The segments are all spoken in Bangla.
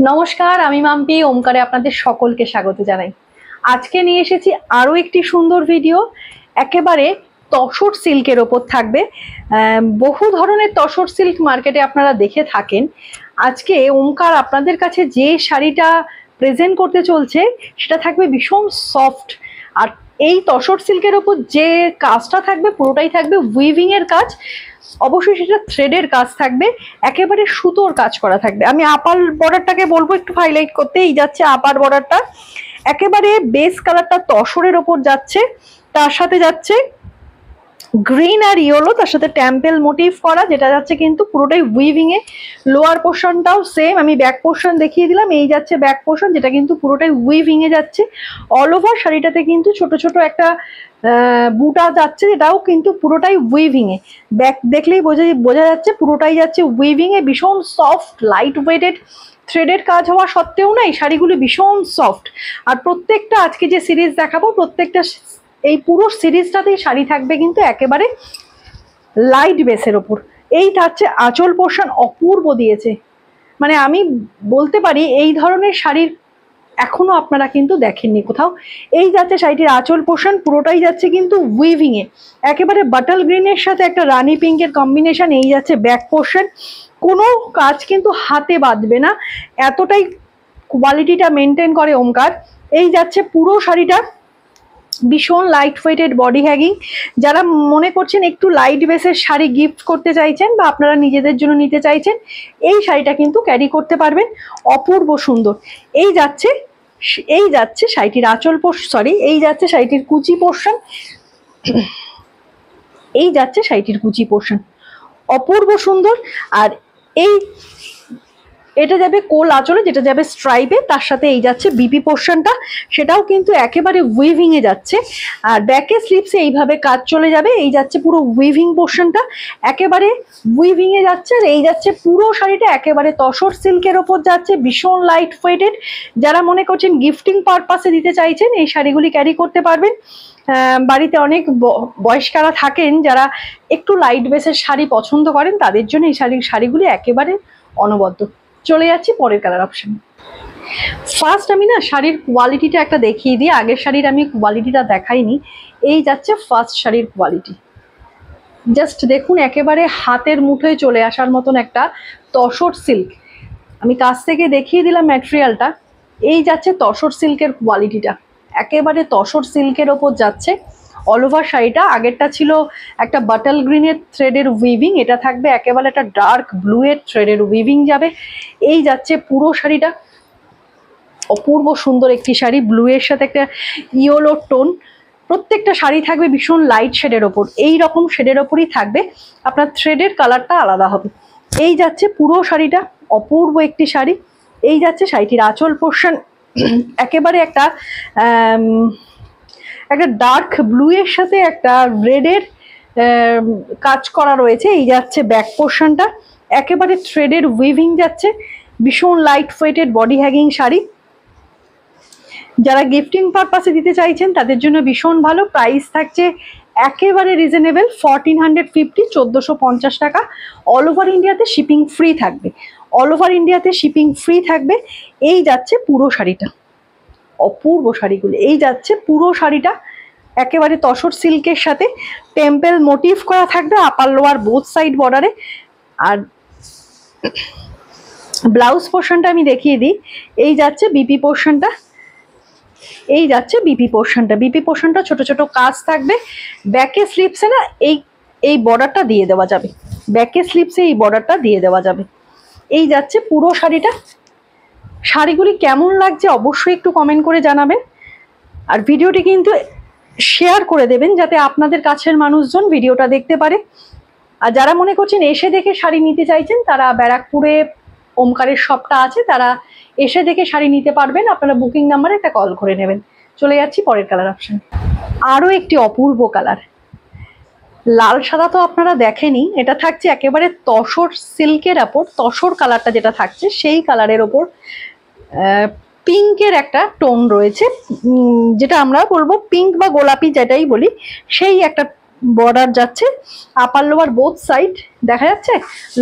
নমস্কার, আমি মাম্পি। ওমকারে আপনাদের সকলকে স্বাগত জানাই। আজকে নিয়ে এসেছি আরও একটি সুন্দর ভিডিও। একেবারে তসর সিল্কের ওপর থাকবে। বহু ধরনের তসর সিল্ক মার্কেটে আপনারা দেখে থাকেন। আজকে ওমকার আপনাদের কাছে যে শাড়িটা প্রেজেন্ট করতে চলছে সেটা থাকবে ভীষণ সফট। আর এই তসর সিল্কের ওপর যে কাজটা থাকবে পুরোটাই থাকবে উইভিং এর কাজ। অবশ্যই সেটা থ্রেডের কাজ থাকবে, একেবারে সুতোর কাজ করা থাকবে। আমি আপার বর্ডারটাকে বলবো একটু হাইলাইট করতে। এই যাচ্ছে আপার বর্ডারটা, একেবারে বেস কালারটা তসরের ওপর যাচ্ছে, তার সাথে যাচ্ছে গ্রিন আর ইয়েলো, তার সাথে টেম্পেল মোটিভ করা, যেটা যাচ্ছে কিন্তু পুরোটাই উইভিং এ। লোয়ার পোর্শনটাও সেম, আমি ব্যাক পোর্শন দেখিয়ে দিলাম। এই যাচ্ছে ব্যাক পোর্শন, যেটা কিন্তু পুরোটাই উইভিং এ যাচ্ছে। অল ওভার শাড়িটাতে কিন্তু ছোট ছোট একটা বুটা যাচ্ছে, যেটাও কিন্তু পুরোটাই উইভিং এ। ব্যাক দেখলেই বোঝা যাচ্ছে পুরোটাই যাচ্ছে উইভিং এ। ভীষণ সফট, লাইট ওয়েটেড, থ্রেডের কাজ হওয়া সত্ত্বেও না এই শাড়িগুলি ভীষণ সফট। আর প্রত্যেকটা আজকে যে সিরিজ দেখাবো, প্রত্যেকটা এই পুরো সিরিজটাতেই শাড়ি থাকবে কিন্তু একেবারে লাইট বেসের ওপর। এই থাকছে আঁচল পোর্শন, অপূর্ব দিয়েছে। মানে আমি বলতে পারি এই ধরনের শাড়ির এখনো আপনারা কিন্তু দেখেননি কোথাও। এই যাচ্ছে শাড়িটির আঁচল পোর্শন, পুরোটাই যাচ্ছে কিন্তু উইভিং এ, একেবারে বাটল গ্রিনের সাথে একটা রানী পিঙ্কের কম্বিনেশন। এই যাচ্ছে ব্যাক পোর্শন, কোনো কাজ কিন্তু হাতে বাঁধবে না, এতটাই কোয়ালিটিটা মেনটেন করে ওমকার। এই যাচ্ছে পুরো শাড়িটা ভীষণ লাইট ওয়েটেড, বডি হ্যাগিং। যারা মনে করছেন একটু লাইট বেসের শাড়ি গিফট করতে চাইছেন বা আপনারা নিজেদের জন্য নিতে চাইছেন, এই শাড়িটা কিন্তু ক্যারি করতে পারবেন। অপূর্ব সুন্দর। এই যাচ্ছে শাড়িটির আঁচল এই যাচ্ছে শাড়িটির কুচি পোর্শন। এই যাচ্ছে শাড়িটির কুচি পোর্শন, অপূর্ব সুন্দর। আর এটা যাবে কোল আঁচলে, যেটা যাবে স্ট্রাইপে, তার সাথে এই যাচ্ছে বিপি পোর্শনটা, সেটাও কিন্তু একেবারে উইভিং এ যাচ্ছে। আর ব্যাকে স্লিপসে এইভাবে কাজ চলে যাবে। এই যাচ্ছে পুরো উইভিং পোর্শনটা, একেবারে উইভিং এ যাচ্ছে। আর এই যাচ্ছে পুরো শাড়িটা একেবারে তসর সিল্কের ওপর যাচ্ছে, ভীষণ লাইট ওয়েটেড। যারা মনে করছেন গিফটিং পারপাসে দিতে চাইছেন, এই শাড়িগুলি ক্যারি করতে পারবেন। বাড়িতে অনেক বয়স্কারা থাকেন যারা একটু লাইট বেসের শাড়ি পছন্দ করেন, তাদের জন্য এই শাড়িগুলি একেবারে অনবদ্য। চলে যাচ্ছি পরের কালার অপশন। ফার্স্ট আমি না শাড়ির কোয়ালিটিটা একটা দেখিয়ে দিই, আগের শাড়ির আমি কোয়ালিটিটা দেখাইনি। এই যাচ্ছে ফার্স্ট শাড়ির কোয়ালিটি, জাস্ট দেখুন, একেবারে হাতের মুঠোয় চলে আসার মতন একটা তসর সিল্ক। আমি কাছ থেকে দেখিয়ে দিলাম ম্যাটেরিয়ালটা। এই যাচ্ছে তসর সিল্কের কোয়ালিটিটা, একেবারে তসর সিল্কের ওপর যাচ্ছে অল ওভার শাড়িটা। আগেরটা ছিল একটা বাটল গ্রিনের থ্রেডের উইভিং, এটা থাকবে একেবারে একটা ডার্ক ব্লু এর থ্রেডের উইভিং যাবে। এই যাচ্ছে পুরো শাড়িটা, অপূর্ব সুন্দর একটি শাড়ি, ব্লু এর সাথে একটা ইয়েলো টোন। প্রত্যেকটা শাড়ি থাকবে ভীষণ লাইট শেডের ওপর, এই রকম শেডের ওপরই থাকবে, আপনার থ্রেডের কালারটা আলাদা হবে। এই যাচ্ছে পুরো শাড়িটা, অপূর্ব একটি শাড়ি। এই যাচ্ছে শাড়িটির আঁচল পোর্শন, একেবারে একটা ডার্ক ব্লু এর সাথে একটা রেডের কাজ করা রয়েছে। এই যাচ্ছে ব্যাক পোর্শনটা, একেবারে থ্রেডের উইভিং যাচ্ছে, ভীষণ লাইট ওয়েটেড বডি হ্যাগিং শাড়ি। যারা গিফটিং পারপাসে দিতে চাইছেন তাদের জন্য ভীষণ ভালো। প্রাইস থাকছে একেবারে রিজনেবল, 1450, 1450 টাকা। অল ওভার ইন্ডিয়াতে শিপিং ফ্রি থাকবে, অল ওভার ইন্ডিয়াতে শিপিং ফ্রি থাকবে। এই যাচ্ছে পুরো শাড়িটা, অপূর্ব শাড়িগুলো। এই যাচ্ছে পুরো শাড়িটা একেবারে তসর সিল্কের সাথে টেম্পেল মোটিভ করা থাকবে আপার লোয়ার বোথ সাইড বর্ডারে। আর ব্লাউজ পোর্শনটা আমি দেখিয়ে দিই। এই যাচ্ছে বিপি পোর্শনটা, এই যাচ্ছে বিপি পোর্শনটা। বিপি পোর্শনটা ছোট ছোট কাজ থাকবে। ব্যাকে স্লিপসে না এই বর্ডারটা দিয়ে দেওয়া যাবে, ব্যাকে স্লিপসে এই বর্ডারটা দিয়ে দেওয়া যাবে। এই যাচ্ছে পুরো শাড়িটা। শাড়িগুলি কেমন লাগছে অবশ্যই একটু কমেন্ট করে জানাবেন। আর ভিডিওটি কিন্তু শেয়ার করে দেবেন যাতে আপনাদের কাছের মানুষজন ভিডিওটা দেখতে পারে। আর যারা মনে করছেন এসে দেখে শাড়ি নিতে চাইছেন, তারা ব্যারাকপুরে ওমকারের শপটা আছে, তারা এসে দেখে শাড়ি নিতে পারবেন। আপনারা বুকিং নাম্বারে একটা কল করে নেবেন। চলে যাচ্ছি পরের কালার অপশন। আরও একটি অপূর্ব কালার, লাল সাদা তো আপনারা দেখেনি, এটা থাকছে একেবারে তসর সিল্কের ওপর। তসর কালারটা যেটা থাকছে সেই কালারের ওপর পিঙ্কের একটা টোন রয়েছে, যেটা আমরা বলবো পিঙ্ক বা গোলাপি যেটাই বলি, সেই একটা বর্ডার যাচ্ছে, আপার লোয়ার বোথ সাইড দেখা যাচ্ছে।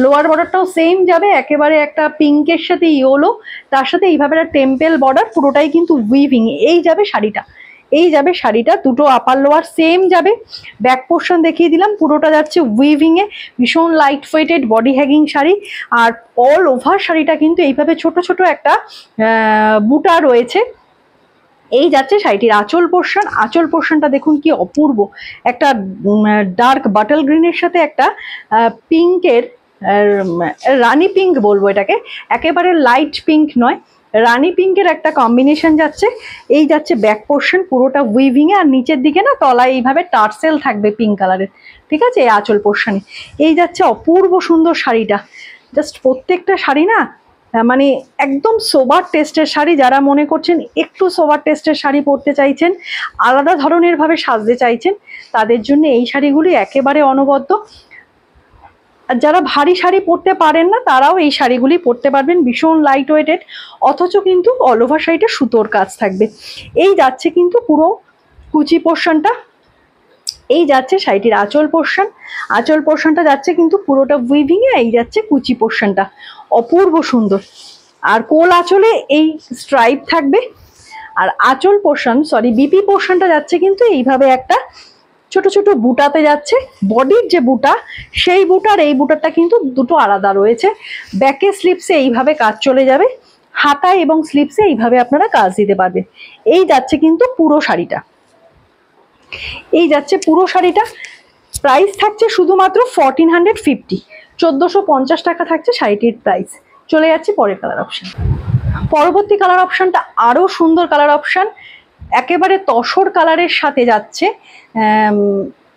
লোয়ার বর্ডারটাও সেম যাবে, একেবারে একটা পিঙ্কের সাথে ইয়েলো, তার সাথে এইভাবে একটা টেম্পেল বর্ডার, পুরোটাই কিন্তু উইভিং এই যাবে শাড়িটা। এই যাবে শাড়িটা, দুটো আপার লোয়ার সেম যাবে। ব্যাক পোর্শন দেখিয়ে দিলাম, পুরোটা যাচ্ছে উইভিং এ, ভীষণ লাইট ওয়েটেড বডি হ্যাগিং শাড়ি। আর অল ওভার শাড়িটা কিন্তু এইভাবে ছোট ছোট একটা বুটা রয়েছে। এই যাচ্ছে শাড়িটির আঁচল পোর্শন। আঁচল পোর্শনটা দেখুন কি অপূর্ব, একটা ডার্ক বাটল গ্রিনের সাথে একটা পিঙ্কের, রানি পিঙ্ক বলবো এটাকে, একেবারে লাইট পিঙ্ক নয়, রানি পিঙ্কের একটা কম্বিনেশন যাচ্ছে। এই যাচ্ছে ব্যাক পোর্শন, পুরোটা উইভিং এ, আর নিচের দিকে না তলায় এইভাবে টার্সেল থাকবে পিঙ্ক কালারের, ঠিক আছে, এই আঁচল পোর্শনে। এই যাচ্ছে অপূর্ব সুন্দর শাড়িটা। জাস্ট প্রত্যেকটা শাড়ি না মানে একদম সোবার টেস্টের শাড়ি। যারা মনে করছেন একটু সোবার টেস্টের শাড়ি পরতে চাইছেন, আলাদা ধরনের ভাবে সাজতে চাইছেন, তাদের জন্য এই শাড়িগুলি একেবারে অনবদ্য। আর যারা ভারী শাড়ি পরতে পারেন না, তারাও এই শাড়িগুলি পরতে পারবেন, ভীষণ লাইট ওয়েটেড, অথচ কিন্তু অল ওভার শাড়িটা সুতোর কাজ থাকবে। এই যাচ্ছে কিন্তু পুরো কুচি পোর্শনটা। এই যাচ্ছে শাড়িটির আঁচল পোর্শন। আঁচল পোর্শনটা যাচ্ছে কিন্তু পুরোটা উইভিং এ, এই যাচ্ছে কুচি পোর্শনটা, অপূর্ব সুন্দর। আর কোল আঁচলে এই স্ট্রাইপ থাকবে। আর আঁচল পোর্শন, সরি বিপি পোর্শনটা যাচ্ছে কিন্তু এইভাবে একটা ছোট ছোট বুটাতে যাচ্ছে। বডির যে বুটা, সেই বুটার এই বুটারটা কিন্তু দুটো আলাদা রয়েছে। ব্যাকে স্লিপসে এইভাবে কাজ চলে যাবে, হাতায় এবং স্লিপসে এইভাবে আপনারা কাজ দিতে পারবেন। এই যাচ্ছে কিন্তু পুরো শাড়িটা। এই যাচ্ছে পুরো শাড়িটা। প্রাইস থাকছে শুধুমাত্র 1450, 1450 টাকা থাকছে শাড়িটির প্রাইস। চলে যাচ্ছে পরের কালার অপশন। পরবর্তী কালার অপশনটা আরো সুন্দর কালার অপশন, একেবারে তসর কালারের সাথে যাচ্ছে,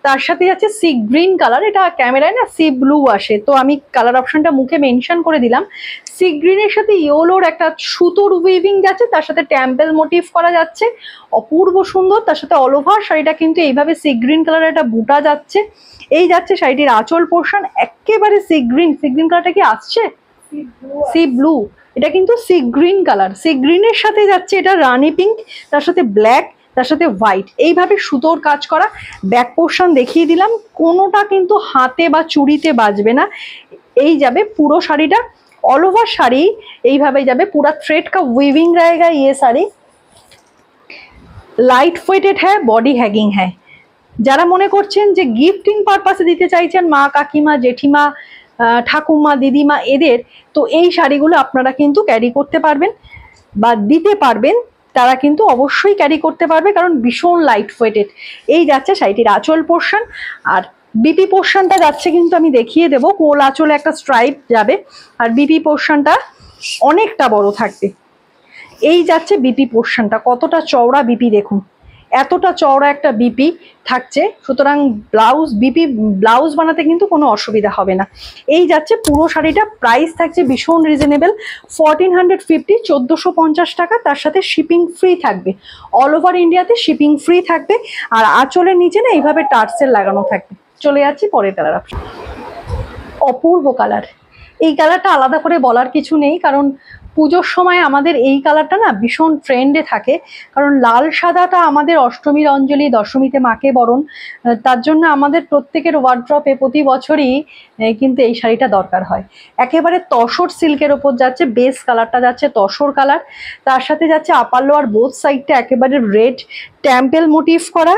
তার সাথে যাচ্ছে সি গ্রিন কালার। এটা ক্যামেরায় না সি ব্লু আসে, তো আমি কালার অপশনটা মুখে মেনশন করে দিলাম। সি গ্রিনের সাথে ইয়েলোর একটা সুতোর উইভিং যাচ্ছে, তার সাথে টেম্পেল মোটিভ করা যাচ্ছে, অপূর্ব সুন্দর। তার সাথে অল ওভার শাড়িটা কিন্তু এইভাবে সি গ্রিন কালারের একটা বুটা যাচ্ছে। এই যাচ্ছে শাড়িটির আঁচল পোর্শন, একেবারে সি গ্রিন। সি গ্রিন কালারটা কি আসছে? সি ব্লু, এটা কিন্তু সি গ্রিন কালার। সি গ্রিনের সাথে যাচ্ছে এটা রানি পিঙ্ক, তার সাথে ব্ল্যাক, তার সাথে হোয়াইট, এইভাবে সুতোর কাজ করা। ব্যাক পোর্শন দেখিয়ে দিলাম, কোনোটা কিন্তু হাতে বা চুড়িতে বাজবে না। এই যাবে পুরো শাড়িটা, অল ওভার শাড়ি এইভাবে যাবে, পুরা থ্রেড কা উইভিং रहेगा ये শাড়ি। লাইট ওয়েটেড হ্যাঁ, বডি হ্যাগিং হ্যাঁ। যারা মনে করছেন যে গিফটিং পারপাসে দিতে চাইছেন মা কাকিমা জেঠিমা ঠাকুমা দিদিমা এদের, তো এই শাড়িগুলো আপনারা কিন্তু ক্যারি করতে পারবেন বা দিতে পারবেন, তারা কিন্তু অবশ্যই ক্যারি করতে পারবে, কারণ ভীষণ লাইট ওয়েটেড। এই যাচ্ছে শাড়িটির আঁচল পোর্শন। আর বিপি পোর্শনটা যাচ্ছে কিন্তু আমি দেখিয়ে দেবো, কোল আঁচলে একটা স্ট্রাইপ যাবে, আর বিপি পোর্শনটা অনেকটা বড় থাকবে। এই যাচ্ছে বিপি পোর্শনটা, কতটা চওড়া বিপি দেখুন, এতটা চওড়া একটা বিপি থাকছে, সুতরাং ব্লাউজ বানাতে কিন্তু কোনো অসুবিধা হবে না। এই যাচ্ছে পুরো শাড়িটা। প্রাইস থাকছে ভীষণ রিজনেবল, 1450, 1450 টাকা। তার সাথে শিপিং ফ্রি থাকবে, অল ওভার ইন্ডিয়াতে শিপিং ফ্রি থাকবে। আর আঁচলের নিচে না এইভাবে টার্সেল লাগানো থাকবে। চলে যাচ্ছি পরের কালার অপশন। অপূর্ব কালার। এই কালারটা আলাদা করে বলার কিছু নেই, কারণ পুজোর সময় আমাদের এই কালারটা না ভীষণ ট্রেন্ডে থাকে, কারণ লাল সাদাটা আমাদের অষ্টমীর অঞ্জলি, দশমীতে মাকে বরণ, তার জন্য আমাদের প্রত্যেকের ওয়ার্ড্রপে প্রতি বছরই কিন্তু এই শাড়িটা দরকার হয়। একেবারে তসর সিল্কের ওপর যাচ্ছে, বেস কালারটা যাচ্ছে তসর কালার, তার সাথে যাচ্ছে আপার লোয়ার বোথ সাইডটা একেবারে রেড টেম্পেল মোটিভ করা,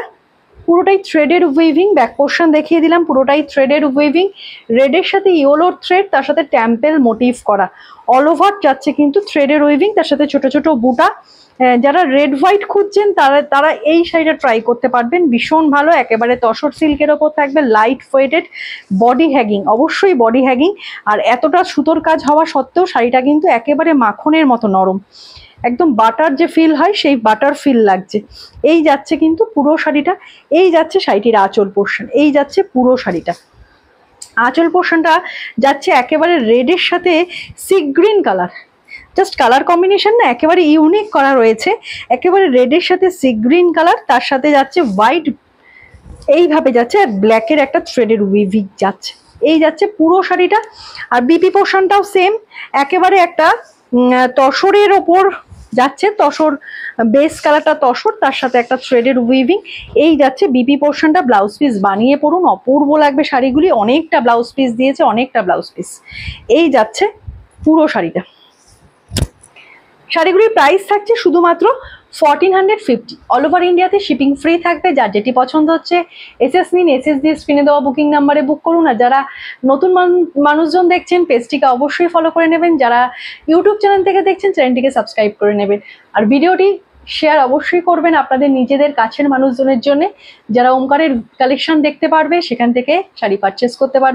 পুরোটাই থ্রেডের উইভিং। ব্যাক পোর্শন দেখিয়ে দিলাম, পুরোটাই থ্রেডের উইভিং, রেডের সাথে ইয়েলোর থ্রেড, তার সাথে টেম্পেল মোটিভ করা, অল ওভার যাচ্ছে কিন্তু থ্রেডের উইভিং, তার সাথে ছোট ছোট বুটা। যারা রেড হোয়াইট খুঁজছেন তারা এই শাড়িটা ট্রাই করতে পারবেন, ভীষণ ভালো। একেবারে তসর সিল্কের ওপর থাকবে, লাইট ওয়েটেড, বডি হ্যাগিং, অবশ্যই বডি হ্যাগিং। আর এতটা সুতোর কাজ হওয়া সত্ত্বেও শাড়িটা কিন্তু একেবারে মাখনের মতো নরম, একদম বাটার যে ফিল হয় সেই বাটার ফিল লাগছে। এই যাচ্ছে কিন্তু পুরো শাড়িটা। এই যাচ্ছে শাড়িটির আঁচল পোর্শন। এই যাচ্ছে পুরো শাড়িটা। আঁচল পোর্শনটা যাচ্ছে একেবারে রেডের সাথে sea green colour, just colour combination না একেবারে ইউনিক করা রয়েছে। একেবারে রেডের সাথে সি গ্রিন কালার, তার সাথে যাচ্ছে হোয়াইট, এইভাবে যাচ্ছে, আর ব্ল্যাকের একটা থ্রেডের উইভিং যাচ্ছে। এই যাচ্ছে পুরো শাড়িটা। আর বিপি পোর্শনটাও সেম, একেবারে একটা তসরের ওপর যাচ্ছে তসর, বেস কালারটা তসর, তার সাথে একটা থ্রেডের উইভিং। এই যাচ্ছে বিপি পোর্শনটা, ব্লাউজ পিস বানিয়ে পড়ুন, অপূর্ব লাগবে শাড়িগুলি। অনেকটা ব্লাউজ পিস দিয়েছে, অনেকটা ব্লাউজ পিস। এই যাচ্ছে পুরো শাড়িটা। শাড়িগুলির প্রাইস থাকছে শুধুমাত্র 1450। অল ওভার ইন্ডিয়াতে শিপিং ফ্রি থাকবে। যার যেটি পছন্দ হচ্ছে এসএস নিন, এসএস দিয়ে স্ক্রিনে দেওয়া বুকিং নাম্বারে বুক করুন। আর যারা নতুন মানুষজন দেখছেন, পেজটিকে অবশ্যই ফলো করে নেবেন। যারা ইউটিউব চ্যানেল থেকে দেখছেন, চ্যানেলটিকে সাবস্ক্রাইব করে নেবেন। আর ভিডিওটি শেয়ার অবশ্যই করবেন আপনাদের নিজেদের কাছের মানুষজনের জন্য, যারা ওমকারের কালেকশন দেখতে পারবে, সেখান থেকে শাড়ি পারচেস করতে পারবে।